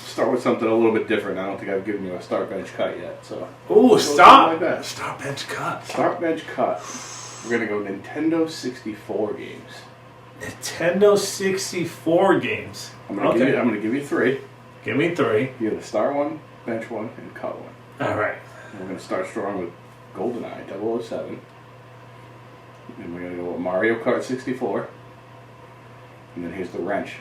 Start with something a little bit different. I don't think I've given you a start bench cut yet. So. Ooh, stop! Like that. Start bench cut. Start bench cut. We're gonna go Nintendo 64 games. Nintendo 64 games. I'm gonna give you 3. Give me 3. You gotta start one, bench one, and cut one. All right. And we're gonna start strong with GoldenEye 007. And we're gonna go with Mario Kart 64. And then here's the wrench.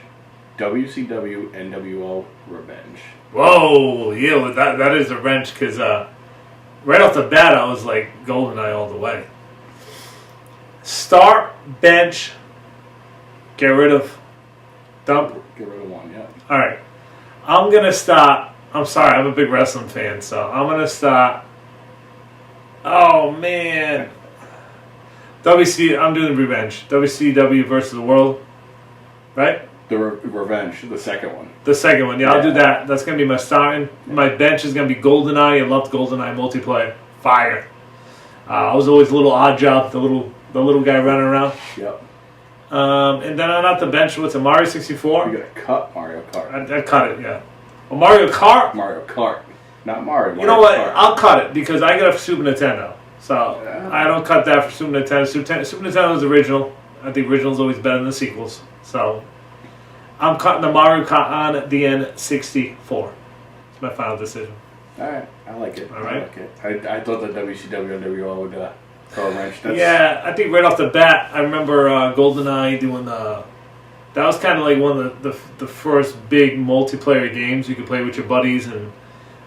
WCW NWO Revenge. Whoa, yeah, well, that is a wrench because right off the bat I was like GoldenEye all the way. Start, bench, get rid of, dump. Get rid of one, yeah. All right, I'm gonna start. I'm sorry, I'm a big wrestling fan, so I'm gonna start. Oh man, I'm doing the revenge. WCW versus the World, right? The Revenge, the second one. The second one, yeah, I'll do that. That's going to be my starting. My bench is going to be GoldenEye. I loved GoldenEye multiplayer. Fire. I was always a little odd job, the little guy running around. Yep. And then I'm at the bench with a Mario 64. You got to cut Mario Kart. I cut it, yeah. Well, Mario Kart? Mario Kart. Not Mario. You know what? Kart. I'll cut it because I got a Super Nintendo. So Yeah. I don't cut that for Super Nintendo. Super Nintendo is original. I think original is always better than the sequels. So I'm cutting the Mario Kart on the N64. It's my final decision. Alright, I like it. All right. I like it. I thought that WCW NWO would throw a wrench. Yeah, I think right off the bat, I remember GoldenEye doing the. That was kind of like one of the first big multiplayer games you could play with your buddies and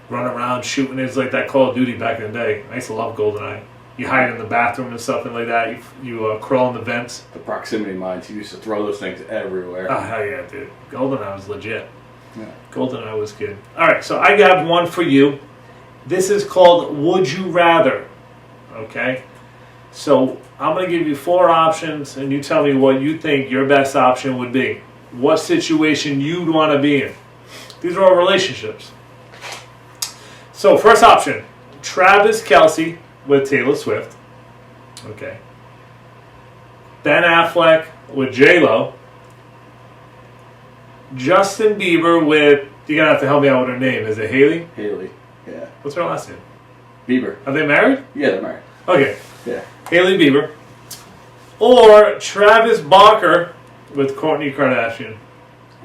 run around shooting. It's like that Call of Duty back in the day. I used to love GoldenEye. You hide in the bathroom and stuff like that. You crawl in the vents. The proximity mines, you used to throw those things everywhere. Oh, hell yeah, dude. GoldenEye was legit. Yeah. GoldenEye was good. All right, so I got one for you. This is called Would You Rather. Okay? So I'm going to give you 4 options, and you tell me what you think your best option would be. What situation you'd want to be in. These are all relationships. So first option, Travis Kelce with Taylor Swift. Okay. Ben Affleck with J-Lo. Justin Bieber with, you're going to have to help me out with her name. Is it Haley? Haley. Yeah. What's her last name? Bieber. Are they married? Yeah, they're married. Okay. Yeah. Haley Bieber. Or Travis Barker with Kourtney Kardashian.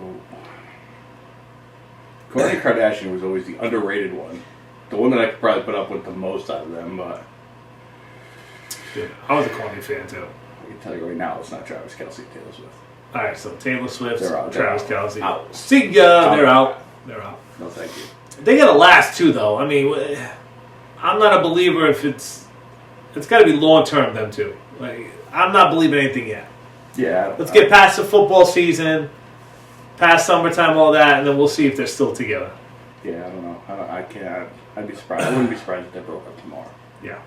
Oh. Kourtney Kardashian was always the underrated one. The one that I could probably put up with the most out of them, but Dude, I was a Kourtney fan too. I can tell you right now, it's not Travis Kelce, Taylor Swift. Alright, so Taylor Swift, They're out. Travis They're Kelce. out. See ya. They're out. They're out. No, thank you. They gotta last too, though. I mean, I'm not a believer if it's got to be long term. Them two. Like, I'm not believing anything yet. Yeah. Let's get past the football season, past summertime, all that, and then we'll see if they're still together. Yeah, I don't know. I can't. I'd be surprised. I wouldn't be surprised if they broke up tomorrow. Yeah,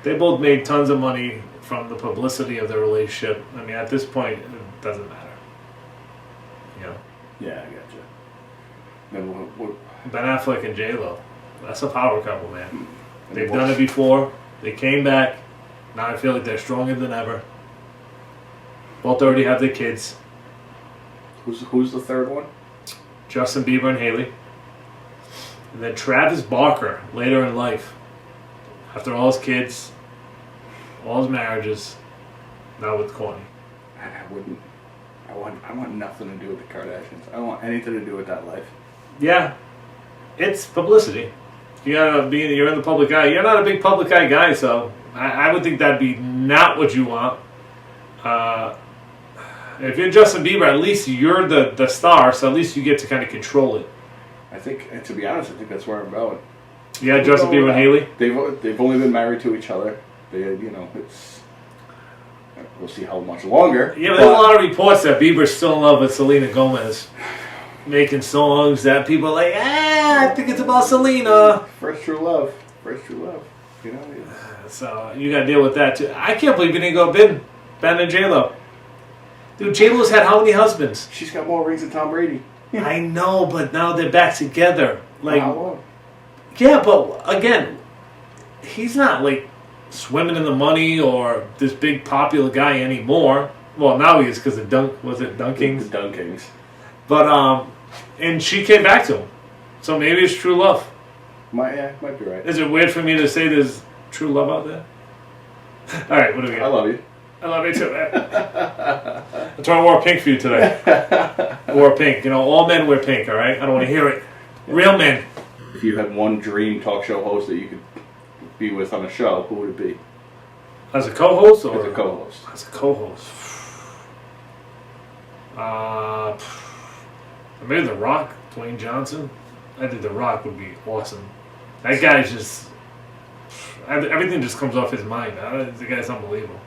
they both made tons of money from the publicity of their relationship. I mean, at this point, it doesn't matter. You know. Yeah, I got you. Then what? Ben Affleck and J-Lo. That's a power couple, man. And They've what- done it before. They came back. Now I feel like they're stronger than ever. Both already have their kids. Who's the third one? Justin Bieber and Haley. And then Travis Barker later in life. After all his kids, all his marriages, now with Kourtney. I wouldn't. I want nothing to do with the Kardashians. I don't want anything to do with that life. Yeah, it's publicity. You're in the public eye. You're not a big public eye guy, so I would think that'd be not what you want. If you're Justin Bieber, at least you're the star, so at least you get to kind of control it. I think, and to be honest, I think that's where I'm going. Yeah, Justin Bieber and Haley. They've only been married to each other. It's. We'll see how much longer. Yeah, but there's a lot of reports that Bieber's still in love with Selena Gomez, making songs that people are like, I think it's about Selena. First true love. You know. So you got to deal with that too. I can't believe you didn't go Ben and J-Lo. Dude, J-Lo's had how many husbands? She's got more rings than Tom Brady. I know, but now they're back together. Like, How long? yeah, but again, he's not like swimming in the money or this big popular guy anymore. Well, now he is because of Dunkings. The Dunkings. But And she came back to him. So maybe it's true love. Might be right. Is it weird for me to say there's true love out there? All right, what do we I got? love you. I love you too, man. That's why I wore pink for you today. I wore pink. You know, all men wear pink, all right? I don't want to hear it. Real men. If you had one dream talk show host that you could be with on a show, who would it be? As a co-host or? As a co-host. As a co-host. Maybe The Rock, Dwayne Johnson. I think The Rock would be awesome. That guy's just... everything just comes off his mind. The guy's unbelievable.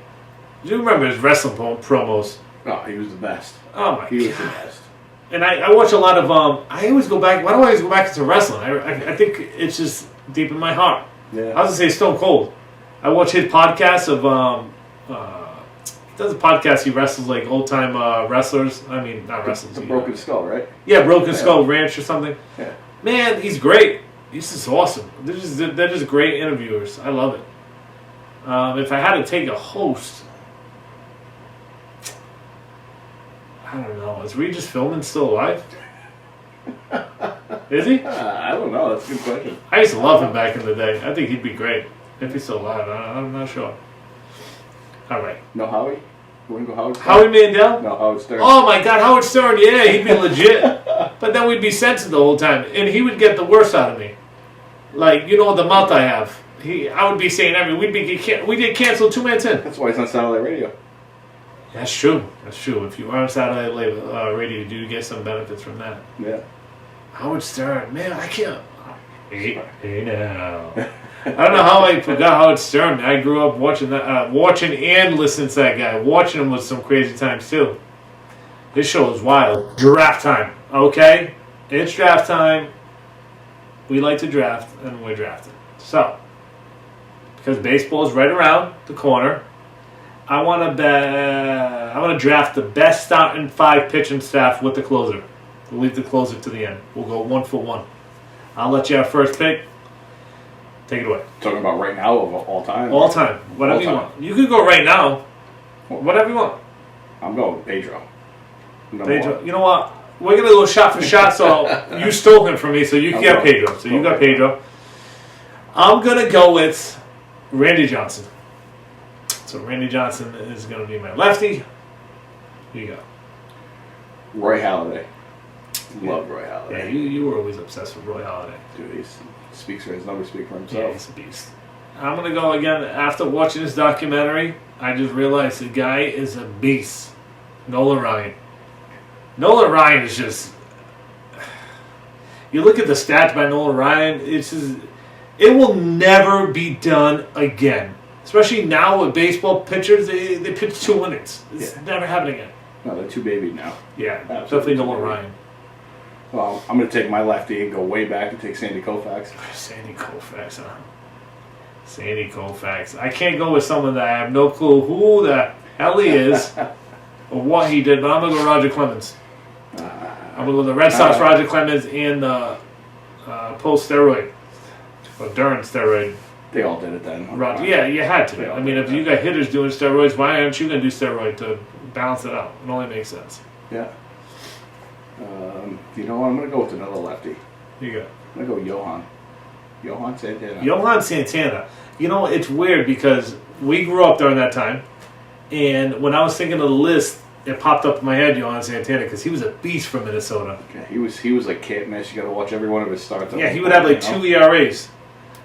Do you remember his wrestling promos? Oh, he was the best. Oh my He was the god! best. And I watch a lot of. I always go back. Why do I always go back to wrestling? I think it's just deep in my heart. Yeah. I was gonna say Stone Cold. I watch his podcast of. He does a podcast. He wrestles like old time wrestlers. I mean, not wrestlers. The Broken Skull, right? Yeah, Broken Skull Ranch or something. Yeah. Man, he's great. He's just awesome. They're just great interviewers. I love it. If I had to take a host, I don't know. Is Regis Philbin still alive? Is he? I don't know. That's a good question. I used to love him back in the day. I think he'd be great if he's still alive. I'm not sure. All right. No Howie? You wouldn't go Howard Stern? Howie Mandel? No, Howard Stern. Oh my God, Howard Stern. Yeah, he'd be legit. But then we'd be censored the whole time, and he would get the worst out of me. Like, you know the mouth I have. I would be saying we did cancel 2 Man 10. That's why he's on satellite radio. That's true. That's true. If you are on satellite radio, you do get some benefits from that. Yeah. Howard Stern, man, I can't. Hey now. I don't know how I forgot Howard Stern. I grew up watching that, watching and listening to that guy. Watching him was some crazy times too. This show is wild. Draft time, okay? It's draft time. We like to draft, and we're drafting. So, because baseball is right around the corner, I want to draft the best starting 5 pitching staff with the closer. We'll leave the closer to the end. We'll go 1 for 1. I'll let you have first pick. Take it away. Talking about right now of all time? All time. Whatever All you time. want. You could go right now. Whatever you want. I'm going with Pedro. Number Pedro. one. You know what? We're going to go shot for shot, so you stole him from me, so you can get Pedro. So you got Pedro. I'm going to go with Randy Johnson. So Randy Johnson is going to be my lefty. Here you go. Roy Halladay. Love Roy Yeah, Halladay. you were always obsessed with Roy Halladay. Dude, he speaks for his numbers, speak for Yeah, himself. he's a beast. I'm going to go again. After watching this documentary, I just realized the guy is a beast. Nolan Ryan. Nolan Ryan is just... You look at the stats by Nolan Ryan, it's just... It will never be done again. Especially now with baseball pitchers, they pitch 2 innings. It's never happening again. No, they're too baby now. Yeah, Absolutely. definitely Nolan Ryan. Well, I'm going to take my lefty and go way back and take Sandy Koufax. Sandy Koufax, huh? Sandy Koufax. I can't go with someone that I have no clue who the hell he is or what he did, but I'm going to go Roger Clemens. I'm going to go the Red Sox Roger Clemens and post-steroid or during steroid. They all did it then. Roger, yeah, you had to. They all I mean, did if you got hitters doing steroids, why aren't you going to do steroid to balance it out? It only makes sense. Yeah. You know what? I'm going to go with another lefty. Here you go. I'm going to go Johan. Johan Santana. Johan Santana. You know, it's weird because we grew up during that time, and when I was thinking of the list, it popped up in my head, Johan Santana, because he was a beast from Minnesota. Yeah, he was like can't miss. You got to watch every one of his starts. Yeah, he would have like 2 ERAs.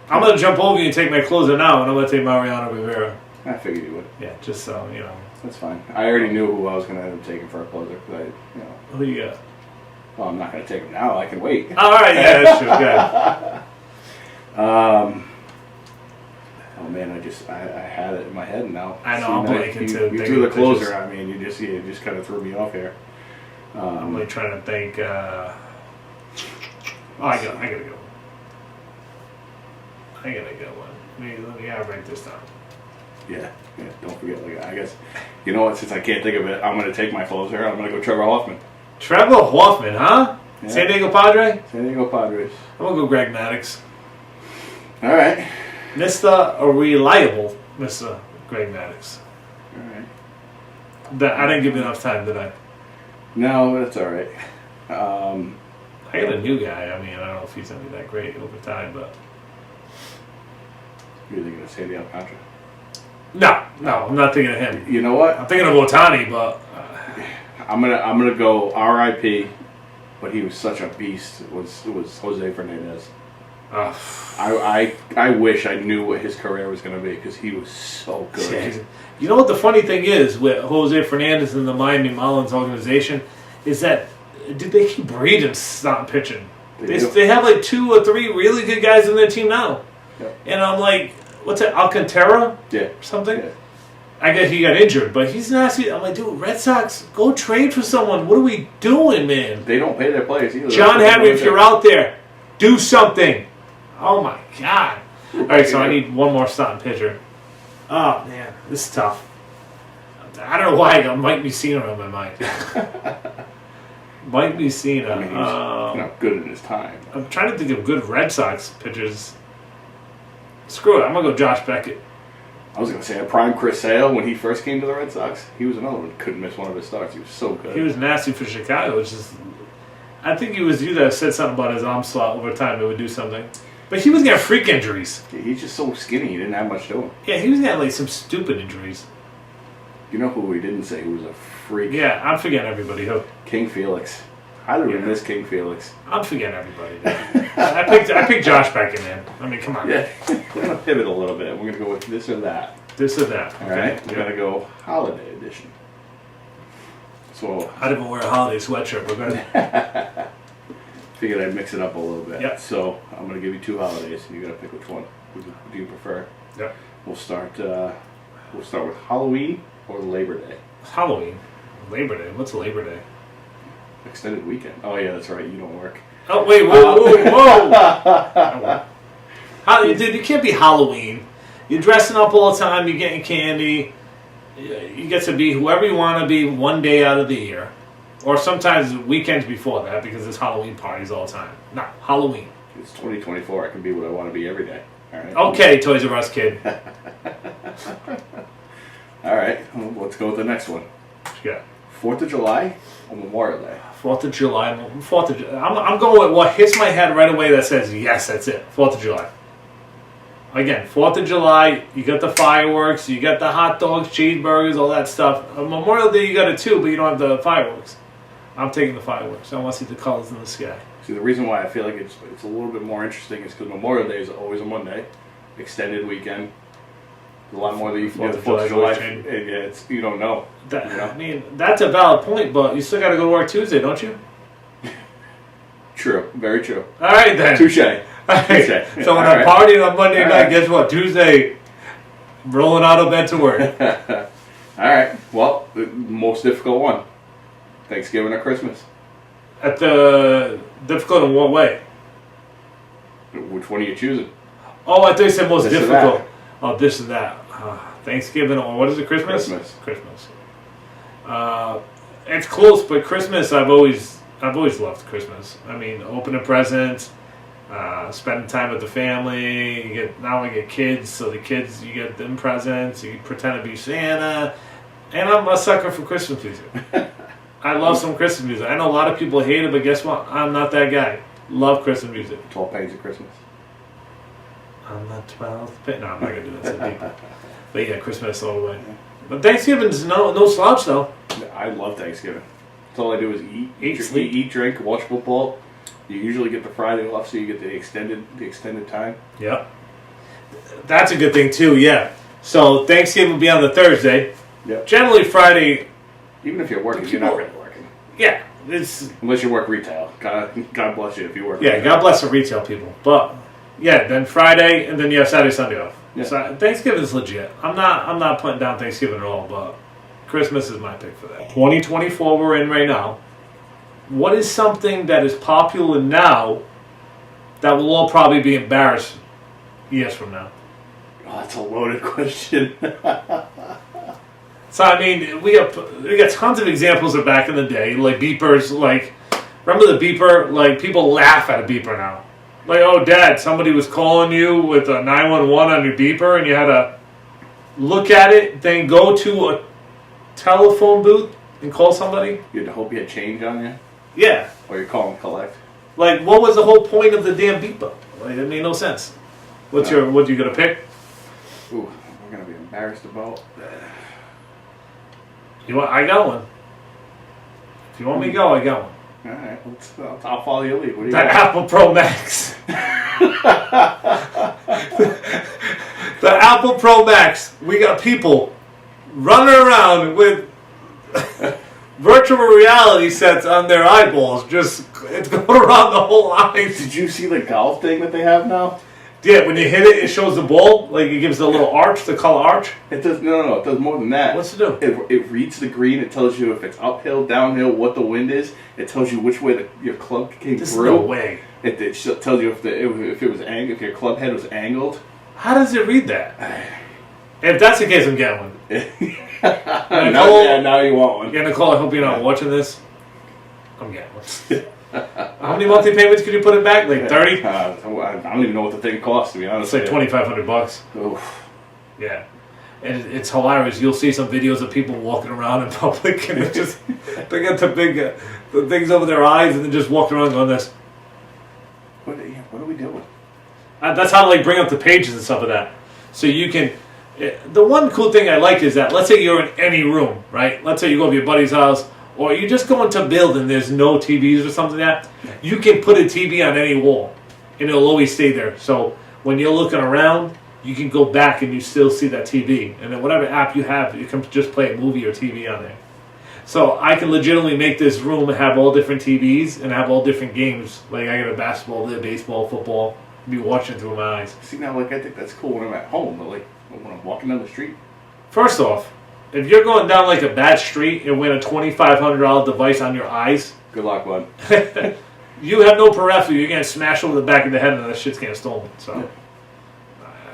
I'm going to jump over you and take my closer now, and I'm going to take Mariano Rivera. I figured he would. Yeah, just so, you know. That's fine. I already knew who I was going to end up taking for a closer. But Who you got? well, I'm not going to take him now. I can wait. All right, yeah, that's true. Good. Oh man, I had it in my head now. I know, I'm blanking too. You threw the closer. I mean, you just kind of threw me off here. I'm really trying to think. I got to go. I got to go one. Let me write this down. Yeah. Don't forget. Like, I guess you know what? Since I can't think of it, I'm going to take my closer. I'm going to go Trevor Hoffman. Trevor Hoffman, huh? Yeah. San Diego Padre? San Diego Padres. I'm going to go Greg Maddux. All right. Mr. Reliable, Mr. Greg Maddux. All right. I didn't give you enough time, did I? No, that's all right. I got a new guy. I mean, I don't know if he's gonna be that great over time, but You're thinking of Sandy Alcantara? no, I'm not thinking of him. You know what? I'm thinking of Otani, but I'm gonna go R.I.P. But he was such a beast. Was Jose Fernandez? uh, I wish I knew what his career was gonna be because he was so good. you know what the funny thing is with Jose Fernandez and the Miami Marlins organization is that they keep breeding starting pitching. They have like 2 or 3 really good guys on their team now. Yep. And I'm like, what's that, Alcantara? Yeah. Or something? Yeah. I guess he got injured, but he's nasty. I'm like, dude, Red Sox, go trade for someone. What are we doing, man? They don't pay their players either. John Henry, if you're out there, do something. Oh my God. All right, so I need one more starting pitcher. Oh, man, this is tough. I don't know why I got Mike Mussina on my mind. Mike Mussina. I mean, he's not good in his time. I'm trying to think of good Red Sox pitchers. Screw it, I'm going to go Josh Beckett. I was going to say, a prime Chris Sale, when he first came to the Red Sox, he was another one who couldn't miss one of his starts. He was so good. He was nasty for Chicago. I think it was you that said something about his arm slot over time. It would do something. But he was getting freak injuries. He's just so skinny, he didn't have much to him. Yeah, he was getting like some stupid injuries. You know who we didn't say who was a freak? Yeah, I'm forgetting everybody. Who? King Felix. How did we miss King Felix? I'm forgetting everybody. I picked Josh Beckett, man. I mean, come on. Yeah, we're going to pivot a little bit. We're going to go with this or that. This or that. All right? We're going to go holiday edition. So I didn't even wear a holiday sweatshirt. We're good. figured I'd mix it up a little bit. Yep. So I'm going to give you 2 holidays, and you got to pick which one. What do you prefer? Yep. We'll start with Halloween or Labor Day. It's Halloween. Labor Day. What's Labor Day? Extended weekend. Oh yeah, that's right. You don't work. Oh wait, whoa! Dude, you can't be Halloween. You're dressing up all the time. You're getting candy. You get to be whoever you want to be one day out of the year, or sometimes weekends before that because there's Halloween parties all the time. Not Halloween. It's 2024. I can be what I want to be every day. All right. Okay, Toys R Us kid. All right. Well, let's go with the next one. Yeah. 4th of July or Memorial Day. 4th of July. I'm going with what hits my head right away that says, yes, that's it. 4th of July. Again, 4th of July, you got the fireworks, you got the hot dogs, cheeseburgers, all that stuff. On Memorial Day, you got it too, but you don't have the fireworks. I'm taking the fireworks. I want to see the colors in the sky. See, the reason why I feel like it's a little bit more interesting is because Memorial Day is always a Monday, extended weekend. A lot more than you can get 4th of July. It's, you don't know. That, you know? I mean, that's a valid point, but you still got to go to work Tuesday, don't you? True. Very true. All right, then. Touche. Right. So when I'm partying on Monday night, guess what? Tuesday, rolling out of bed to work. All right. Well, the most difficult one. Thanksgiving or Christmas? At the difficult in what way? Which one are you choosing? Oh, I thought you said most This or difficult. that. Oh, this and that. Thanksgiving or what is it? Christmas. Christmas. It's close, but Christmas. I've always loved Christmas. I mean, opening presents, spending time with the family. You get now I get kids, so the kids you get them presents. You pretend to be Santa, and I'm a sucker for Christmas music. I love some Christmas music. I know a lot of people hate it, but guess what? I'm not that guy. Love Christmas music. 12 Pages of Christmas. I'm the 12th. No, I'm not gonna do that. So deep. But yeah, Christmas all the way. But Thanksgiving's no slouch though. I love Thanksgiving. That's all I do is Eat, sleep. eat, drink, watch football. You usually get the Friday off, so you get the extended time. Yep. That's a good thing too. Yeah. So Thanksgiving will be on the Thursday. Yep. Generally Friday. Even if you're working, you're not really working. Yeah. It's Unless you work retail. God bless you if you work. yeah. retail. God bless the retail people. But yeah, then Friday and then you have Saturday, Sunday off. Yeah. So Thanksgiving is legit. I'm not putting down Thanksgiving at all, but Christmas is my pick for that. 2024 we're in right now. What is something that is popular now that will all probably be embarrassed years from now? Oh, that's a loaded question. So I mean, we got tons of examples of back in the day, like beepers. Like, remember the beeper? Like, people laugh at a beeper now. Like, oh, Dad, somebody was calling you with a 911 on your beeper, and you had to look at it, then go to a telephone booth and call somebody. You had to hope you had change on you, Yeah, or you call and collect. Like, what was the whole point of the damn beeper? Like, it made no sense. What you gonna pick? Ooh, we're gonna be embarrassed about. I got one. If you want me to go, I got one. All right, I'll follow your lead. What do you The got? Apple Pro Max. The Apple Pro Max. We got people running around with virtual reality sets on their eyeballs. Just it's going around the whole eyes. Did you see the golf thing that they have now? Yeah, when you hit it, it shows the ball. Like it gives a little arch, the color arch. It does no. It does more than that. What's it do? It reads the green. It tells you if it's uphill, downhill, what the wind is. It tells you which way your club came This through. is no way. It tells you if it was if your club head was angled. How does it read that? If that's the case, I'm getting one. Now you want one. Yeah, Nicole, I hope you're not watching this. I'm getting one. How many monthly payments could you put it back? Like 30? I don't even know what the thing costs, to be honest. It's like $2,500. Oof. Yeah. And it's hilarious. You'll see some videos of people walking around in public and they got the big the things over their eyes and they're just walking around going this. What are we doing? That's how to like bring up the pages and stuff of that. So you can. The one cool thing I like is that let's say you're in any room, right? Let's say you go to your buddy's house, or you just go into a building. There's no TVs or something like that. You can put a TV on any wall, and it'll always stay there. So when you're looking around, you can go back and you still see that TV. And then whatever app you have, you can just play a movie or TV on there. So I can legitimately make this room and have all different TVs and have all different games. Like I got a basketball, there, baseball, football. Be watching through my eyes. See, now, like, I think that's cool when I'm at home, but, like, when I'm walking down the street. First off, if you're going down like a bad street and with a $2,500 device on your eyes, Good luck, bud. you have no peripheral. You're getting smashed over the back of the head and that shit's getting stolen. So,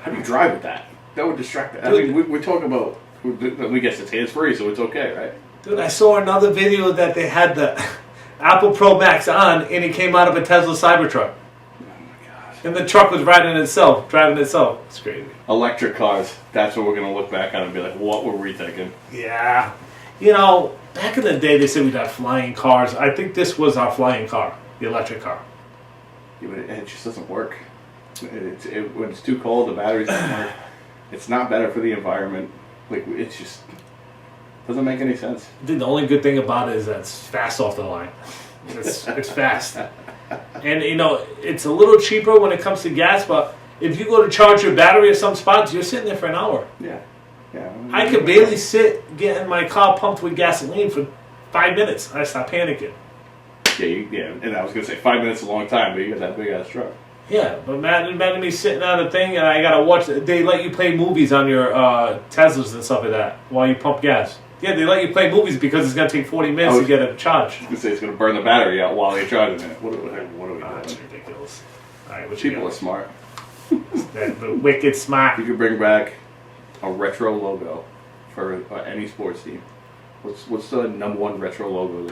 How do you drive with that? That would distract it. I Dude. mean, we're talking about, we guess it's hands-free, so it's okay, right? dude, I saw another video that they had the Apple Pro Max on and it came out of a Tesla Cybertruck. And the truck was driving itself. It's crazy. Electric cars. That's what we're going to look back on and be like, what were we thinking? Yeah. You know, back in the day they said we'd have flying cars. I think this was our flying car, the electric car. Yeah, but it just doesn't work. When it's too cold, the batteries don't work. It's not better for the environment. Like, it's just doesn't make any sense. I think the only good thing about it is that it's fast off the line. It's fast. And, you know, it's a little cheaper when it comes to gas, but if you go to charge your battery at some spots, you're sitting there for an hour. Yeah. I could barely sit getting my car pumped with gasoline for 5 minutes. I start panicking. Yeah, and I was going to say 5 minutes is a long time, but you got that big-ass truck. Yeah, but imagine me sitting on a thing and I got to watch, they let you play movies on your Teslas and stuff like that while you pump gas. Yeah, they let you play movies because it's going to take 40 minutes to get a charge. I was going to say it's going to burn the battery out while you're charging it. What are we doing? That's ridiculous. All right, what People are smart. The wicked smart. You could bring back a retro logo for any sports team. What's the number one retro logo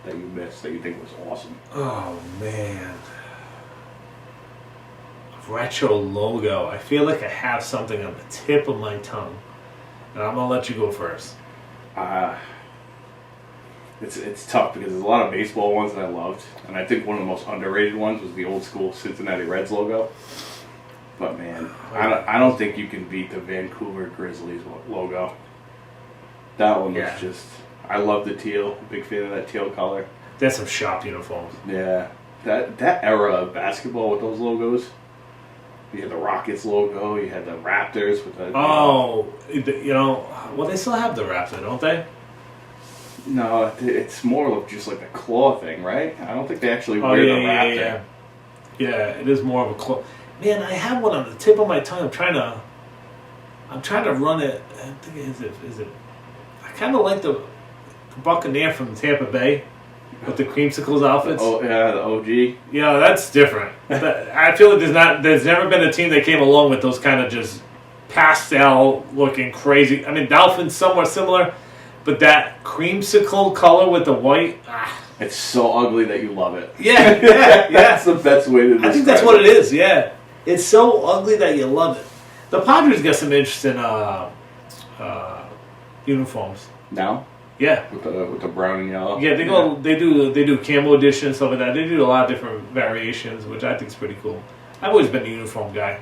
that you missed that you think was awesome? Oh man, retro logo. I feel like I have something on the tip of my tongue, and I'm gonna let you go first. It's tough because there's a lot of baseball ones that I loved, and I think one of the most underrated ones was the old school Cincinnati Reds logo. But man, I don't think you can beat the Vancouver Grizzlies logo. That one was just. I love the teal. Big fan of that teal color. That's some shop uniforms. Yeah, that era of basketball with those logos. You had the Rockets logo. You had the Raptors with the. Oh, you know, well, they still have the Raptor, don't they? No, it's more of just like a claw thing, right? I don't think they actually wear the Raptor. Yeah, it is more of a claw. Man, I have one on the tip of my tongue. I'm trying to run it. I think is it? I kind of like the Buccaneer from Tampa Bay with the creamsicles outfits. Oh yeah, the OG. Yeah, that's different. I feel like there's never been a team that came along with those kind of just pastel looking crazy. I mean, Dolphins somewhat similar, but that creamsicle color with the white. It's so ugly that you love it. Yeah. That's the best way to describe it. I think that's what it is, yeah. It's so ugly that you love it. The Padres got some interesting uniforms. Now? Yeah. with the brown and yellow. Yeah, they do camo edition and stuff like that. They do a lot of different variations, which I think is pretty cool. I've always been a uniform guy.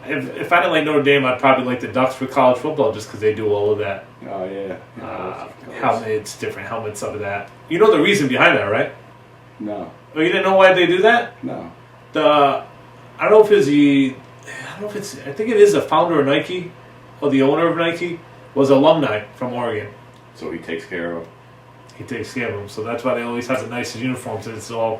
If I didn't like Notre Dame, I'd probably like the Ducks for college football just because they do all of that. Oh yeah. Helmets, different helmets, some of that. You know the reason behind that, right? No. Oh, you didn't know why they do that? No. I don't know if I think it is the founder of Nike or the owner of Nike was alumni from Oregon. So he takes care of them. He takes care of them, so that's why they always have the nicest uniforms. And it's all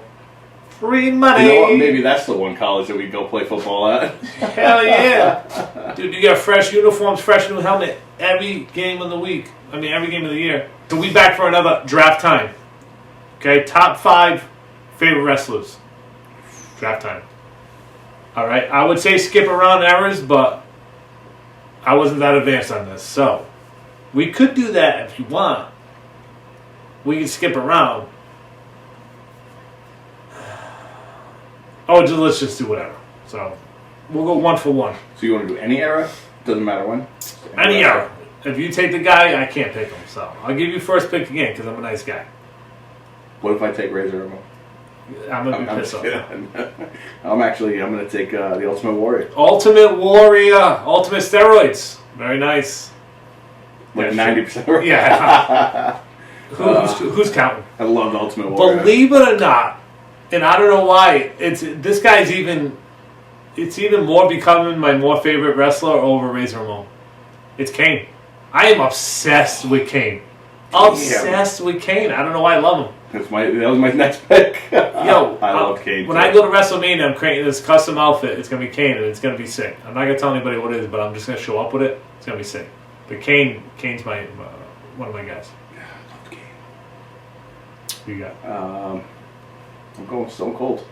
free money. You know what? Maybe that's the one college that we go play football at. Hell yeah, dude! You got fresh uniforms, fresh new helmet every game of the week. I mean, every game of the year. So we back for another draft time. Okay, top 5 favorite wrestlers. Draft time. All right, I would say skip around errors, but I wasn't that advanced on this, so we could do that if you want. We can skip around. Let's just do whatever. So we'll go 1 for 1. So you want to do any era? Doesn't matter when. Any era. If you take the guy, I can't pick him. So I'll give you first pick again because I'm a nice guy. What if I take Razor Ramon? I'm gonna be pissed off. I'm gonna take the Ultimate Warrior. Ultimate Warrior, Ultimate Steroids. Very nice. Like Yeah, 90%. Yeah. Who's counting? I love the Ultimate Warrior. Believe it or not, and I don't know why, this guy's even more becoming my more favorite wrestler over Razor Ramon. It's Kane. I am obsessed with Kane. Obsessed with Kane. I don't know why I love him. That was my next pick. Yo, I love Kane. When I go to WrestleMania, I'm creating this custom outfit. It's gonna be Kane, and it's gonna be sick. I'm not gonna tell anybody what it is, but I'm just gonna show up with it. It's gonna be sick. But Kane's my one of my guys. Yeah, I love Kane. Who you got? I'm going Stone Cold.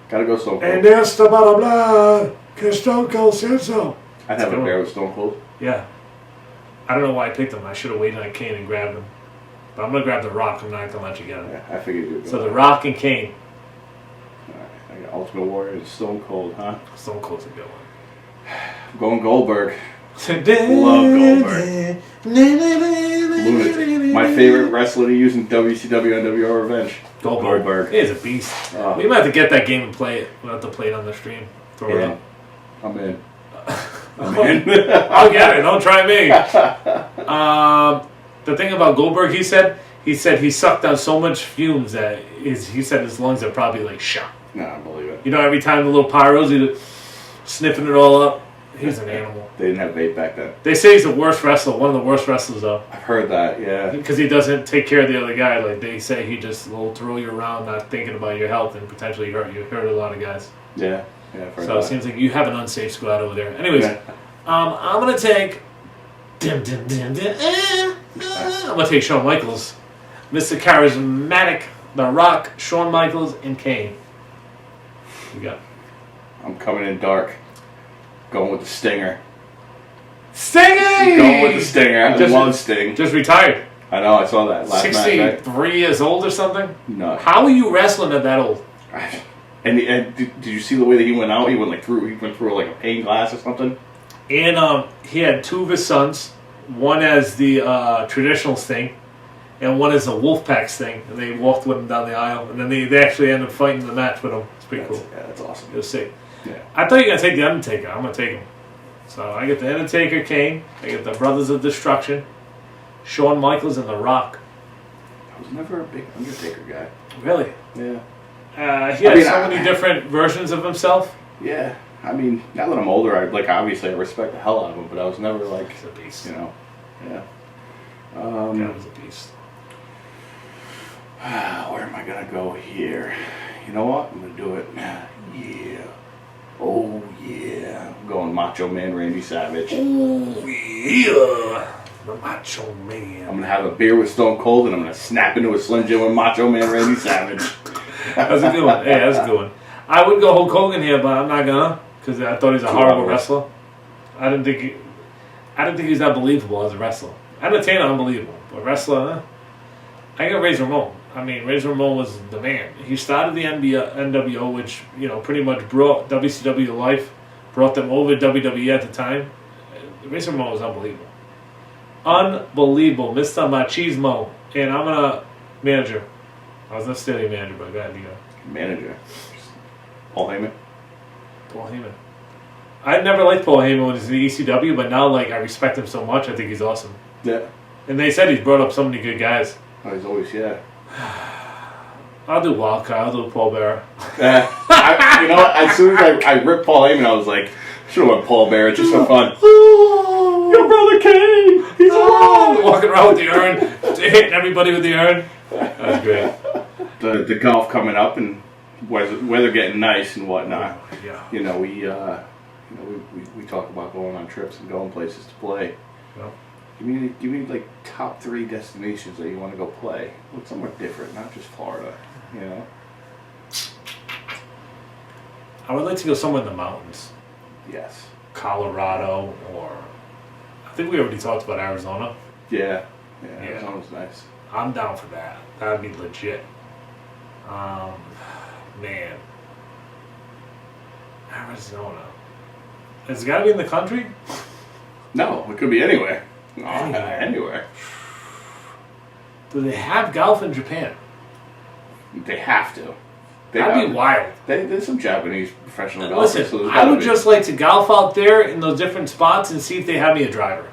Gotta go Stone Cold. And that's the bottom line, because Stone Cold said so. I'd have a bear with Stone Cold. Yeah. I don't know why I picked him. I should have waited on Kane and grabbed him. But I'm going to grab The Rock. I'm not going to let you get him. Yeah, I figured you'd go. So The Rock and Kane. Alright, I got Ultimate Warrior and Stone Cold, huh? Stone Cold's a good one. I'm going Goldberg. Love Goldberg. Lunatic. My favorite wrestler to use in WCW NWO Revenge. Goldberg. He is a beast. We might have to get that game and play it. We'll have to play it on the stream. Throw it up. I'm in. I'm in. I'll get it. Don't try me. The thing about Goldberg, he said he sucked out so much fumes that he said his lungs are probably like shot. No, I believe it. You know, every time the little pyros, he's sniffing it all up. He's an animal. They didn't have vape back then. They say he's the worst wrestler, one of the worst wrestlers though. I've heard that, yeah. Because he doesn't take care of the other guy. Like they say, he just will throw you around, not thinking about your health, and potentially hurt you. Hurt a lot of guys. Yeah, I've heard So that. it seems like you have an unsafe squad over there. Anyways, Yeah. I'm gonna take. I'm gonna take Shawn Michaels, Mr. Charismatic, The Rock, Shawn Michaels, and Kane. You got I'm coming in dark. Going with the Stinger. Sting! Going with the Stinger. I love Sting. Just retired. I know, I saw that last night. 63 years old or something? No. How are you wrestling at that old? And did you see the way that he went out? He went through like a pane glass or something. And he had 2 of his sons. One as the traditional Sting, and one as the Wolfpack Sting. And they walked with him down the aisle. And then they actually ended up fighting the match with him. It's pretty cool. Yeah, that's awesome. It was sick. Yeah. I thought you were going to take the Undertaker. I'm going to take him. So I get the Undertaker, Kane. I get the Brothers of Destruction, Shawn Michaels, and The Rock. I was never a big Undertaker guy. Really? Yeah. He had so many different versions of himself. Yeah. I mean, now that I'm older, obviously I respect the hell out of him, but I was never like, He's a beast. you know, yeah. That was a beast. Where am I gonna go here? You know what? I'm gonna do it. Yeah. Oh yeah. I'm going Macho Man Randy Savage. Oh yeah, the Macho Man. I'm gonna have a beer with Stone Cold and I'm gonna snap into a Slim Jim with Macho Man Randy Savage. That's a good one. Yeah, that's a good one. I would go Hulk Hogan here, but I'm not gonna, because I thought he was a horrible wrestler. I didn't think he was that believable as a wrestler. Entertainer, unbelievable, but wrestler, I got Razor Ramon. I mean, Razor Ramon was the man. He started the NWO, which pretty much brought WCW to life, brought them over to WWE at the time. Razor Ramon was unbelievable. Unbelievable. Mr. Machismo. And I'm going to manager. I was not stadium manager, but go ahead, you go. Manager. Paul Heyman. Paul Heyman. I never liked Paul Heyman when he was in the ECW, but now like I respect him so much. I think he's awesome. Yeah. And they said he's brought up so many good guys. Oh, he's always, yeah. I'll do Wildcard. I'll do Paul Bearer. You know what? As soon as I ripped Paul Heyman, I was like, should have went Paul Bearer. It's just so fun. Your brother Kane! He's alive! Walking around with the urn, hitting everybody with the urn. That was great. The golf coming up and weather getting nice and whatnot. Yeah. You know, we talk about going on trips and going places to play. Well, Give me like top 3 destinations that you want to go play. Look somewhere different, not just Florida. You know. I would like to go somewhere in the mountains. Yes. Colorado, or I think we already talked about Arizona. Yeah. Yeah. Yeah. Arizona's nice. I'm down for that. That would be legit. Man. Arizona. Has it got to be in the country? No, it could be anywhere. Oh, Anywhere. anywhere. Do they have golf in Japan? They have to. That'd be wild. There's some Japanese professional golfers. Listen, so there's I gotta would be. just like to golf out there in those different spots and see if they have me a driver.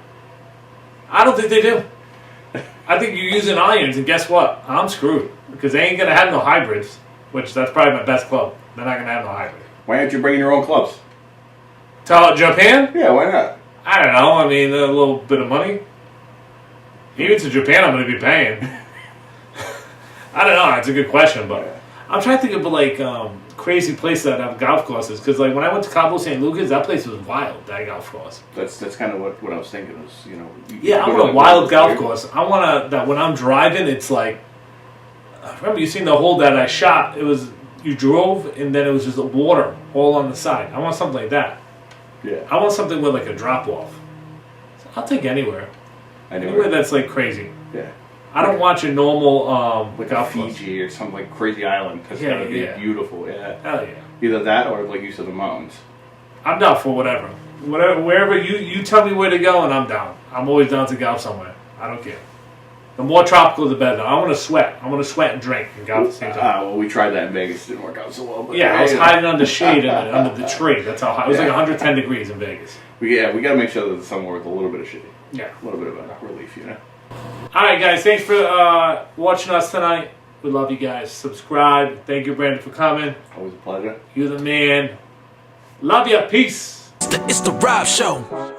I don't think they do. I think you're using irons, and guess what? I'm screwed. Because they ain't going to have no hybrids, which that's probably my best club. They're not going to have no hybrid. Why aren't you bringing your own clubs? To Japan? Yeah, why not? I don't know. I mean, a little bit of money. Even to Japan, I'm going to be paying. I don't know. It's a good question, but I'm trying to think of like crazy places that have golf courses. Because like when I went to Cabo San Lucas, that place was wild. That golf course. That's kind of what I was thinking was, you know. Yeah, I want a wild golf course. I want that when I'm driving, it's like. Remember, you seen the hole that I shot? It was you drove, and then it was just water all on the side. I want something like that. Yeah. I want something with like a drop off. So I'll take anywhere. Anywhere that's like crazy. Yeah. I don't watch a normal Like a golf course. Fiji or some like crazy island. That's gotta be beautiful. Yeah. Hell yeah. Either that or like you said, the mountains. I'm down for whatever. Wherever you tell me where to go, and I'm down. I'm always down to golf somewhere. I don't care. The more tropical, the better. I want to sweat. I want to sweat and drink and golf at the same time. Well, we tried that in Vegas. It didn't work out so well. But Yeah, I was hiding under shade and under the tree. That's how high. It was like 110 degrees in Vegas. We got to make sure that it's somewhere with a little bit of shade. Yeah. A little bit of a relief, you know. All right, guys. Thanks for watching us tonight. We love you guys. Subscribe. Thank you, Brandon, for coming. Always a pleasure. You're the man. Love ya. Peace. It's the Rob Show.